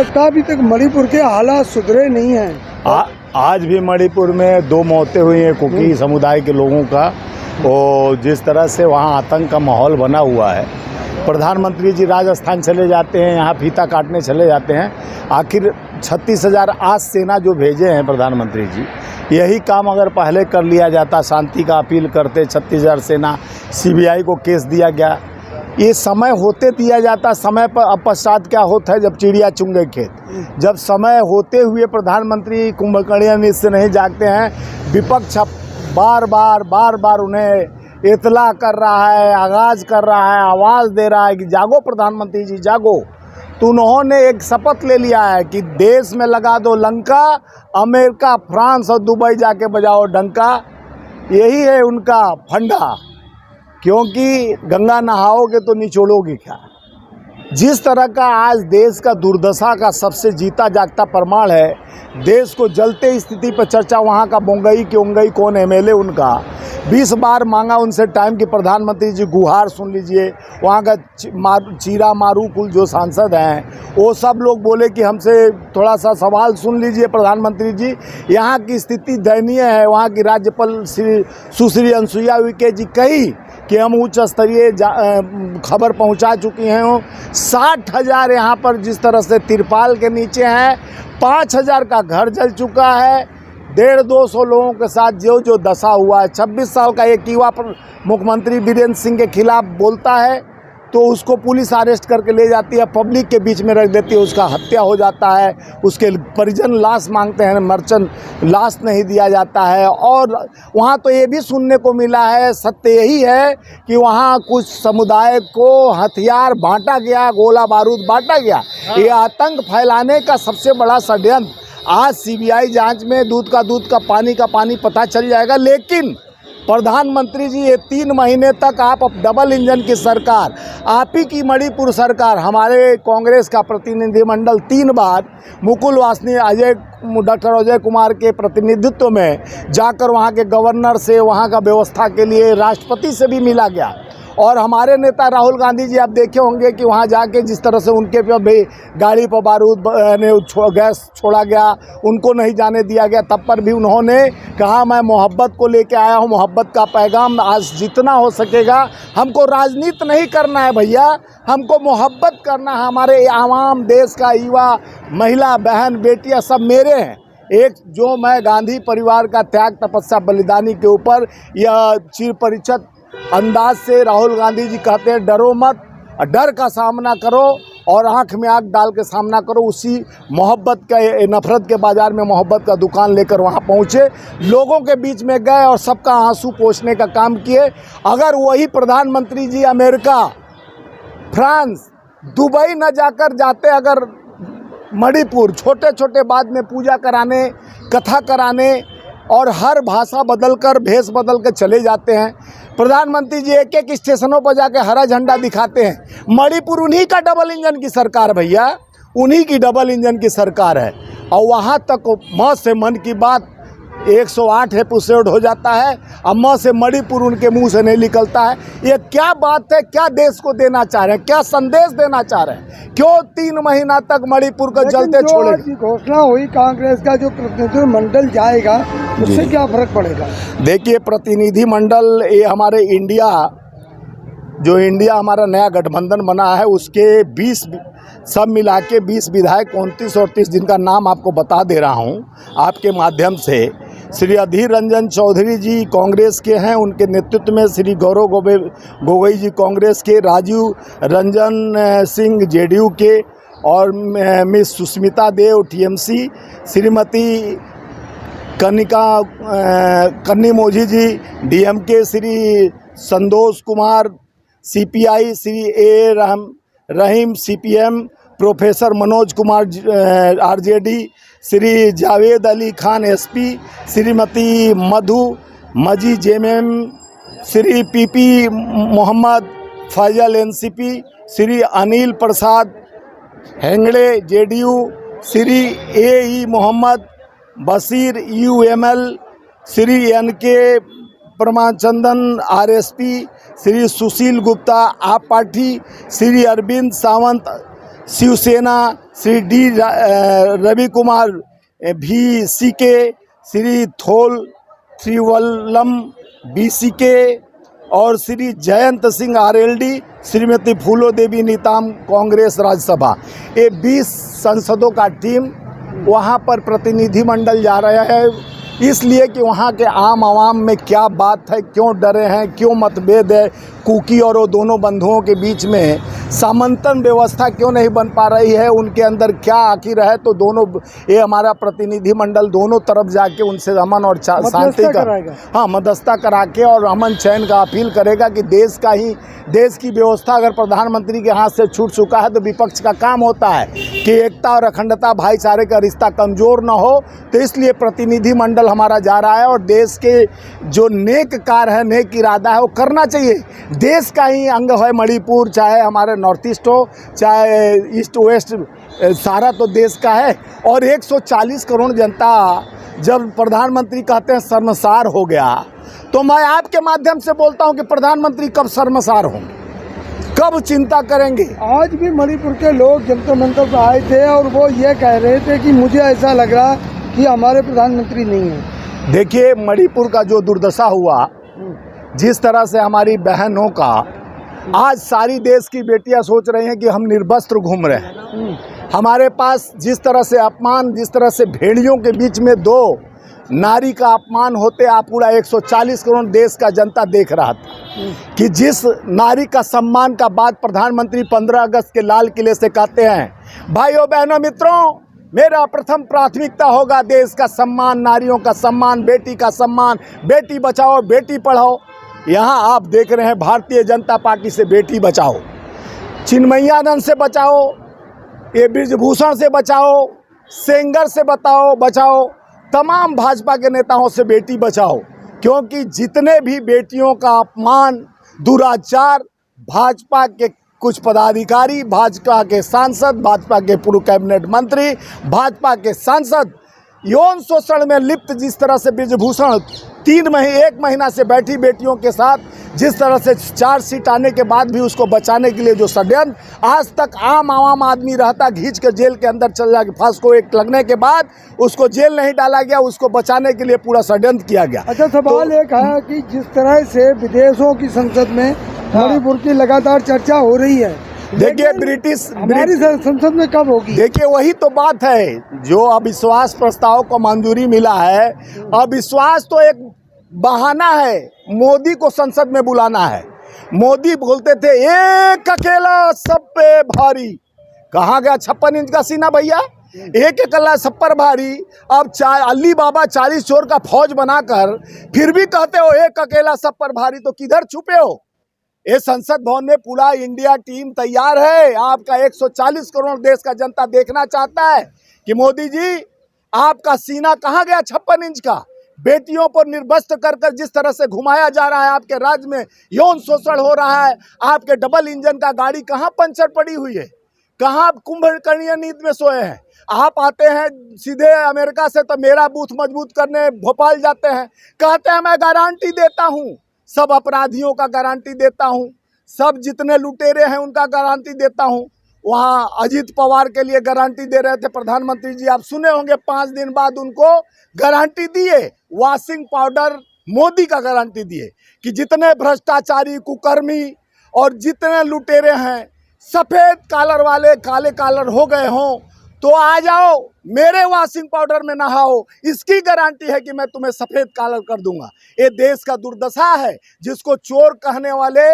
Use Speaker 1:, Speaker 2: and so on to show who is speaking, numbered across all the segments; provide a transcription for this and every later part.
Speaker 1: लगता है अभी तक मणिपुर के हालात सुधरे नहीं हैं।
Speaker 2: आज भी मणिपुर में 2 मौतें हुई हैं कुकी समुदाय के लोगों का, और जिस तरह से वहाँ आतंक का माहौल बना हुआ है। प्रधानमंत्री जी राजस्थान चले जाते हैं, यहाँ फीता काटने चले जाते हैं। आखिर 36,000 आज सेना जो भेजे हैं प्रधानमंत्री जी, यही काम अगर पहले कर लिया जाता, शांति का अपील करते, 36,000 सेना, सीबीआई को केस दिया गया, ये समय होते दिया जाता। समय पर पश्चात क्या होता है, जब चिड़िया चुंगे खेत। जब समय होते हुए प्रधानमंत्री कुंभकर्ण नींद से नहीं जागते हैं, विपक्ष बार बार उन्हें इतला कर रहा है, आगाज़ कर रहा है, आवाज़ दे रहा है कि जागो प्रधानमंत्री जी जागो। तो उन्होंने एक शपथ ले लिया है कि देश में लगा दो लंका, अमेरिका, फ्रांस और दुबई जाके बजाओ डंका। यही है उनका फंडा, क्योंकि गंगा नहाओगे तो निचोड़ोगे क्या। जिस तरह का आज देश का दुर्दशा का सबसे जीता जागता प्रमाण है, देश को जलते स्थिति पर चर्चा। वहाँ का बोंगई की उंगई कौन एमएलए उनका 20 बार मांगा उनसे टाइम कि प्रधानमंत्री जी गुहार सुन लीजिए। वहाँ का चीरा मारू कुल जो सांसद हैं वो सब लोग बोले कि हमसे थोड़ा सा सवाल सुन लीजिए प्रधानमंत्री जी। यहाँ की स्थिति दयनीय है। वहाँ की राज्यपाल सुश्री अनसुईया उइके जी कही कि हम उच्च स्तरीय खबर पहुंचा चुकी हैं। 60,000 यहाँ पर जिस तरह से तिरपाल के नीचे हैं, 5,000 का घर जल चुका है। 150-200 लोगों के साथ जो दशा हुआ है। 26 साल का एक युवा मुख्यमंत्री वीरेंद्र सिंह के खिलाफ बोलता है तो उसको पुलिस अरेस्ट करके ले जाती है, पब्लिक के बीच में रख देती है, उसका हत्या हो जाता है। उसके परिजन लाश मांगते हैं, मर्चेंट लाश नहीं दिया जाता है। और वहाँ तो ये भी सुनने को मिला है, सत्य यही है कि वहाँ कुछ समुदाय को हथियार बांटा गया, गोला बारूद बांटा गया। ये आतंक फैलाने का सबसे बड़ा षड्यंत्र। आज सीबीआई जांच में दूध का पानी पता चल जाएगा। लेकिन प्रधानमंत्री जी ये 3 महीने तक आप डबल इंजन की सरकार, आप ही की मणिपुर सरकार, हमारे कांग्रेस का प्रतिनिधिमंडल 3 बार मुकुल वासनिक डॉक्टर अजय कुमार के प्रतिनिधित्व में जाकर वहाँ के गवर्नर से, वहाँ का व्यवस्था के लिए राष्ट्रपति से भी मिला गया। और हमारे नेता राहुल गांधी जी, आप देखे होंगे कि वहाँ जाके जिस तरह से उनके पे भी गाड़ी पर बारूद गैस छोड़ा गया, उनको नहीं जाने दिया गया, तब पर भी उन्होंने कहा मैं मोहब्बत को लेके आया हूँ, मोहब्बत का पैगाम। आज जितना हो सकेगा, हमको राजनीति नहीं करना है भैया, हमको मोहब्बत करना है। हमारे आवाम, देश का युवा, महिला, बहन, बेटियाँ सब मेरे हैं। एक जो मैं गांधी परिवार का त्याग, तपस्या, बलिदानी के ऊपर यह चिर परिचित अंदाज से राहुल गांधी जी कहते हैं डरो मत, डर का सामना करो और आंख में आंख डाल के सामना करो। उसी मोहब्बत का, नफरत के बाज़ार में मोहब्बत का दुकान लेकर वहाँ पहुँचे, लोगों के बीच में गए और सबका आंसू पोंछने का काम किए। अगर वही प्रधानमंत्री जी अमेरिका, फ्रांस, दुबई न जाकर जाते, अगर मणिपुर छोटे छोटे बाद में पूजा कराने, कथा कराने और हर भाषा बदलकर, भेष बदल कर चले जाते हैं। प्रधानमंत्री जी एक स्टेशनों पर जाके हरा झंडा दिखाते हैं। मणिपुर उन्हीं का डबल इंजन की सरकार भैया, उन्हीं की डबल इंजन की सरकार है। और वहाँ तक म से मन की बात 108 एपिसोड हो जाता है, अब म से मणिपुर उनके मुंह से नहीं निकलता है। ये क्या बात है? क्या देश को देना चाह रहे हैं? क्या संदेश देना चाह रहे हैं? क्यों 3 महीना तक मणिपुर को जलते छोड़ेंगे?
Speaker 1: घोषणा हुई कांग्रेस का जो प्रतिनिधिमंडल जाएगा, उससे क्या फर्क पड़ेगा? देखिए, प्रतिनिधिमंडल ये हमारे इंडिया हमारा नया गठबंधन बना है, उसके 20 सब मिला के 20 विधायक, 29 और 30 जिनका नाम आपको बता दे रहा हूं आपके माध्यम से। श्री अधीर रंजन चौधरी जी कांग्रेस के हैं, उनके नेतृत्व में श्री गौरव गोगोई जी कांग्रेस के, राजीव रंजन सिंह जेडीयू के, और miss Sushmita Dev TMC, Shrimati Kanimozhi ji DMK, Shri Santosh Kumar CPI, Shri A Rahim CPM, professor Manoj Kumar RJD, Shri Javed Ali Khan SP, Shrimati Maji JMM, Shri PP Mohammad Faizal NCP, Shri Anil Prasad Hegde JDU, Shri A Mohammad Basheer UML, Shri NK Premachandran RSP, Shri Sushil Gupta AAP party, Shri Arvind Sawant Shiv Sena, Shri D Ravi Kumar VCK, Shri Thol त्रिवल्लम BCK और श्री जयंत सिंह RLD, श्रीमती फूलो देवी नीताम कांग्रेस राज्यसभा। ये 20 सांसदों का टीम वहाँ पर प्रतिनिधिमंडल जा रहा है, इसलिए कि वहाँ के आम आवाम में क्या बात है, क्यों डरे हैं, क्यों मतभेद है, कुकी और वो दोनों बंधुओं के बीच में सामंतन व्यवस्था क्यों नहीं बन पा रही है, उनके अंदर क्या आखिर है। तो दोनों ये हमारा प्रतिनिधिमंडल दोनों तरफ जाके उनसे अमन और शांति का मध्यस्थता करा के और अमन चैन का अपील करेगा कि देश की व्यवस्था अगर प्रधानमंत्री के हाथ से छूट चुका है तो विपक्ष का काम होता है कि एकता और अखंडता भाईचारे का रिश्ता कमज़ोर न हो। तो इसलिए प्रतिनिधिमंडल हमारा जा रहा है और देश के जो नेक कार्य है, नेक इरादा है, वो करना चाहिए। देश का ही अंग है मणिपुर, चाहे हमारे नॉर्थ ईस्ट हो, चाहे ईस्ट वेस्ट, सारा तो देश का है। और 140 करोड़ जनता जब प्रधानमंत्री कहते हैं शर्मसार हो गया, तो मैं आपके माध्यम से बोलता हूं कि प्रधानमंत्री कब शर्मसार होंगे, कब चिंता करेंगे।
Speaker 3: आज भी मणिपुर के लोग जंतर मंतर पर आए थे और वो ये कह रहे थे कि मुझे ऐसा लग रहा कि हमारे प्रधानमंत्री नहीं है।
Speaker 1: देखिए, मणिपुर का जो दुर्दशा हुआ, जिस तरह से हमारी बहनों का आज सारी देश की बेटियां सोच रही हैं कि हम निर्वस्त्र घूम रहे हैं। हमारे पास जिस तरह से अपमान, जिस तरह से भेड़ियों के बीच में 2 नारी का अपमान होते आप पूरा 140 करोड़ देश का जनता देख रहा था कि जिस नारी का सम्मान का बात प्रधानमंत्री 15 अगस्त के लाल किले से कहते हैं, भाइयों बहनों मित्रों, मेरा प्रथम प्राथमिकता होगा देश का सम्मान, नारियों का सम्मान, बेटी का सम्मान, बेटी बचाओ बेटी पढ़ाओ। यहाँ आप देख रहे हैं भारतीय जनता पार्टी से बेटी बचाओ, चिन्मयानंद से बचाओ, ये ब्रिजभूषण से बचाओ, सेंगर से बचाओ, तमाम भाजपा के नेताओं से बेटी बचाओ। क्योंकि जितने भी बेटियों का अपमान, दुराचार भाजपा के कुछ पदाधिकारी, भाजपा के सांसद, भाजपा के पूर्व कैबिनेट मंत्री, भाजपा के सांसद यौन शोषण में लिप्त, जिस तरह से ब्रिजभूषण 1 महीना से बैठी बेटियों के साथ, जिस तरह से 4 सीट आने के बाद भी उसको बचाने के लिए जो षड्यंत्र, आज तक आम आदमी रहता घींच कर जेल के अंदर चल जाके, फांसी एक लगने के बाद उसको जेल नहीं डाला गया, उसको बचाने के लिए पूरा षड्यंत्र किया गया।
Speaker 3: अच्छा, सवाल एक है कि जिस तरह से विदेशों की संसद में मणिपुर की लगातार चर्चा हो रही है,
Speaker 1: देखिए
Speaker 3: हमारी संसद में कब होगी?
Speaker 1: देखिए, वही तो बात है, जो अविश्वास प्रस्ताव को मंजूरी मिला है, अविश्वास तो एक बहाना है मोदी को संसद में बुलाना है। मोदी बोलते थे एक अकेला सब पे भारी, कहाँ गया 56 इंच का सीना भैया, एक अकेला सब पर भारी। अब अली बाबा 40 चोर का फौज बनाकर फिर भी कहते हो एक अकेला सब पर भारी, तो किधर छुपे हो? ये संसद भवन में पूरा इंडिया टीम तैयार है। आपका 140 करोड़ देश का जनता देखना चाहता है कि मोदी जी आपका सीना कहाँ गया 56 इंच का। बेटियों पर निर्वस्त्र कर जिस तरह से घुमाया जा रहा है, आपके राज्य में यौन शोषण हो रहा है, आपके डबल इंजन का गाड़ी कहाँ पंचर पड़ी हुई है, कहाँ आप कुंभकर्णीय नींद में सोए हैं। आप आते हैं सीधे अमेरिका से तो मेरा बूथ मजबूत करने भोपाल जाते हैं, कहते हैं मैं गारंटी देता हूँ, सब अपराधियों का गारंटी देता हूँ, सब जितने लुटेरे हैं उनका गारंटी देता हूँ। वहाँ अजीत पवार के लिए गारंटी दे रहे थे प्रधानमंत्री जी, आप सुने होंगे, 5 दिन बाद उनको गारंटी दिए, वॉशिंग पाउडर मोदी का गारंटी दिए कि जितने भ्रष्टाचारी, कुकर्मी और जितने लुटेरे हैं, सफ़ेद कॉलर वाले काले कॉलर हो गए हों तो आ जाओ मेरे वॉशिंग पाउडर में नहाओ, इसकी गारंटी है कि मैं तुम्हें सफ़ेद कॉलर कर दूंगा। ये देश का दुर्दशा है, जिसको चोर कहने वाले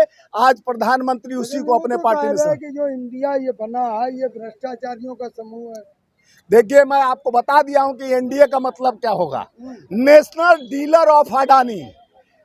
Speaker 1: आज प्रधानमंत्री उसी को अपने पार्टी में
Speaker 3: कि जो इंडिया ये बना है ये भ्रष्टाचारियों का समूह है।
Speaker 1: देखिए, मैं आपको बता दिया हूं कि एनडीए का मतलब क्या होगा, national dealer of Adani.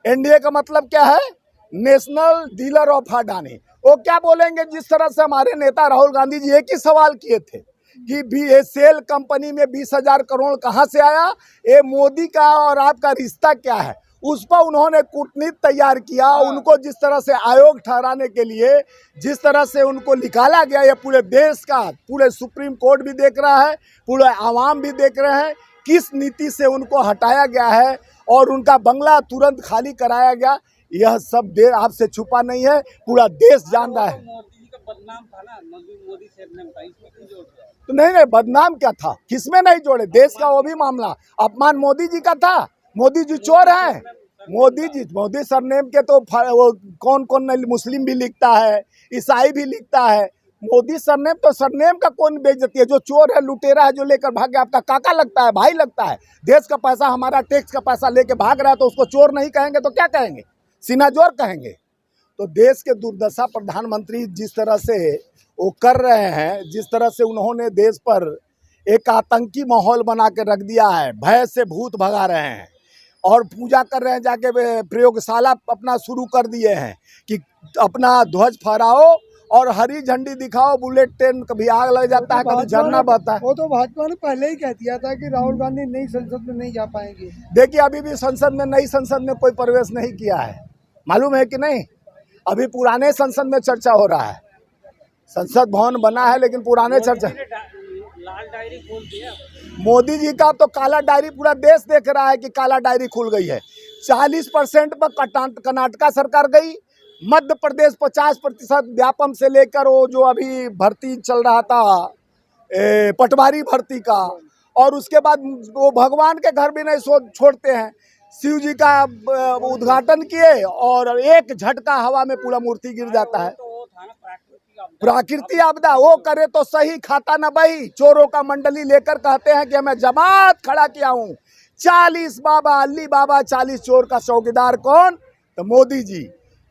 Speaker 1: NDA का मतलब क्या है? National dealer of Adani. वो क्या बोलेंगे? जिस तरह से हमारे नेता राहुल गांधी जी एक ही सवाल किए थे कि बीएसएल कंपनी में 20,000 करोड़ कहाँ से आया, ये मोदी का और आपका रिश्ता क्या है, उस पर उन्होंने कूटनीति तैयार किया। उनको जिस तरह से आयोग ठहराने के लिए जिस तरह से उनको निकाला गया, ये पूरे देश का, पूरे सुप्रीम कोर्ट भी देख रहा है, पूरे आवाम भी देख रहे हैं किस नीति से उनको हटाया गया है और उनका बंगला तुरंत खाली कराया गया। यह सब देश आपसे छुपा नहीं है, पूरा देश जान रहा है।
Speaker 4: बदनाम था ना, मोदी सरनेम था, इसमें क्यों जोड़ रहे हैं?
Speaker 1: तो नहीं बदनाम क्या था, किसमें नहीं जोड़े, देश का वो भी मामला, अपमान मोदी जी का था। मोदी जी चोर हैं, मोदी सरनेम के तो वो कौन कौन मुस्लिम भी लिखता है, ईसाई भी लिखता है। मोदी सरनेम तो सरनेम का कौन बेइज्जती है? जो चोर है, लुटेरा है, जो लेकर भाग गया, आपका काका लगता है, भाई लगता है। देश का पैसा, हमारा टैक्स का पैसा लेके भाग रहा है, तो उसको चोर नहीं कहेंगे तो क्या कहेंगे? सीनाजोर कहेंगे। तो देश के दुर्दशा प्रधानमंत्री जिस तरह से वो कर रहे हैं, जिस तरह से उन्होंने देश पर एक आतंकी माहौल बना के रख दिया है, भय से भूत भगा रहे हैं और पूजा कर रहे हैं, जाके प्रयोगशाला अपना शुरू कर दिए हैं कि अपना ध्वज फहराओ और हरी झंडी दिखाओ, बुलेट ट्रेन कभी आग लग जाता है, कभी झरना बहता है।
Speaker 3: वो तो भाजपा ने पहले ही कह दिया था कि राहुल गांधी नई संसद में नहीं जा पाएंगे।
Speaker 1: देखिए, अभी भी नई संसद में कोई प्रवेश नहीं किया है, मालूम है कि नहीं? अभी पुराने संसद में चर्चा हो रहा है। संसद भवन बना है लेकिन पुराने चर्चा।
Speaker 4: लाल डायरी खोल दिया
Speaker 1: मोदी जी का तो काला डायरी पूरा देश देख रहा है कि काला डायरी खुल गई है। 40% पर कर्नाटका सरकार गई, मध्य प्रदेश 50% व्यापम से लेकर वो जो अभी भर्ती चल रहा था पटवारी भर्ती का, और उसके बाद वो भगवान के घर भी नहीं छोड़ते हैं। शिव जी का उद्घाटन किए और एक झटका हवा में पूरा मूर्ति गिर जाता है।
Speaker 4: तो वो था ना
Speaker 1: प्राकृतिक आपदा, वो करे तो सही, खाता न बही। चोरों का मंडली लेकर कहते हैं कि मैं जमात खड़ा किया हूँ। 40 बाबा, अली बाबा, 40 चोर का चौकीदार कौन? तो मोदी जी।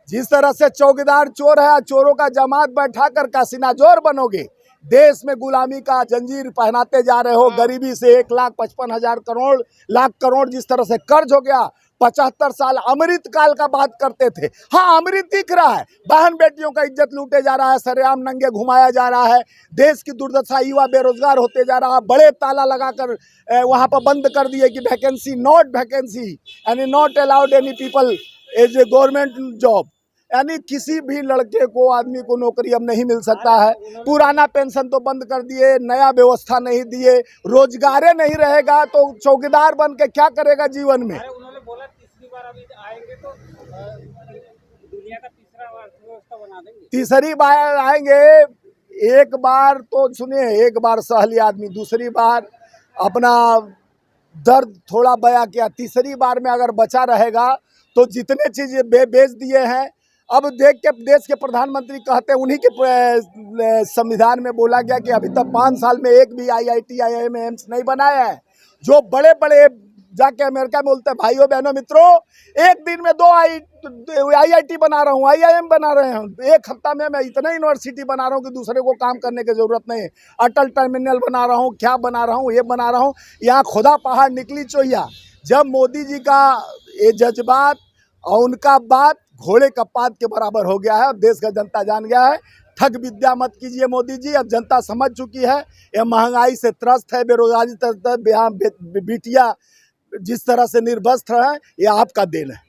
Speaker 1: जिस तरह से चौकीदार चोर है, चोरों का जमात बैठा कर का सीनाजोर बनोगे। देश में गुलामी का जंजीर पहनाते जा रहे हो। गरीबी से 1,55,000 लाख करोड़ जिस तरह से कर्ज हो गया। 75 साल अमृत काल का बात करते थे। हाँ, अमृत दिख रहा है, बहन बेटियों का इज्जत लूटे जा रहा है, सरेआम नंगे घुमाया जा रहा है। देश की दुर्दशा, युवा बेरोजगार होते जा रहा है। बड़े ताला लगाकर वहाँ पर बंद कर दिए कि वैकेंसी, नॉट वैकेंसी, यानी not allowed any people as a government job, यानी किसी भी लड़के को, आदमी को नौकरी अब नहीं मिल सकता है। पुराना पेंशन तो बंद कर दिए, नया व्यवस्था नहीं दिए। रोजगार नहीं रहेगा तो चौकीदार बन के क्या करेगा जीवन में?
Speaker 4: उन्होंने बोला तीसरी बार अभी आएंगे तो दुनिया का तीसरा अर्थव्यवस्था बना देंगे।
Speaker 1: तीसरी बार आएंगे, एक बार तो सुनिए, एक बार सह लिया आदमी, दूसरी बार अपना दर्द थोड़ा बया किया, तीसरी बार में अगर बचा रहेगा तो जितने चीज़ बेच दिए हैं। अब देख के देश के प्रधानमंत्री कहते हैं, उन्हीं के संविधान में बोला गया कि अभी तक 5 साल में एक भी IIT, IIM, एम्स नहीं बनाया है। जो बड़े बड़े जाके अमेरिका में बोलते हैं, भाइयों बहनों मित्रों, एक दिन में 2 IIT बना रहा हूँ, IIM बना रहे हैं। एक हफ्ता में मैं इतना यूनिवर्सिटी बना रहा हूँ कि दूसरे को काम करने की जरूरत नहीं है। अटल टर्मिनल बना रहा हूँ, क्या बना रहा हूँ, ये बना रहा हूँ। यहाँ खुदा पहाड़ निकली चोइया। जब मोदी जी का ये जज्बात और उनका बात घोड़े का पात के बराबर हो गया है। अब देश का जनता जान गया है, ठग विद्या मत कीजिए मोदी जी। अब जनता समझ चुकी है, ये महंगाई से त्रस्त है, बेरोजगारी त्रस्त है, बिटिया जिस तरह से निर्वस्त्र है, ये आपका देन है।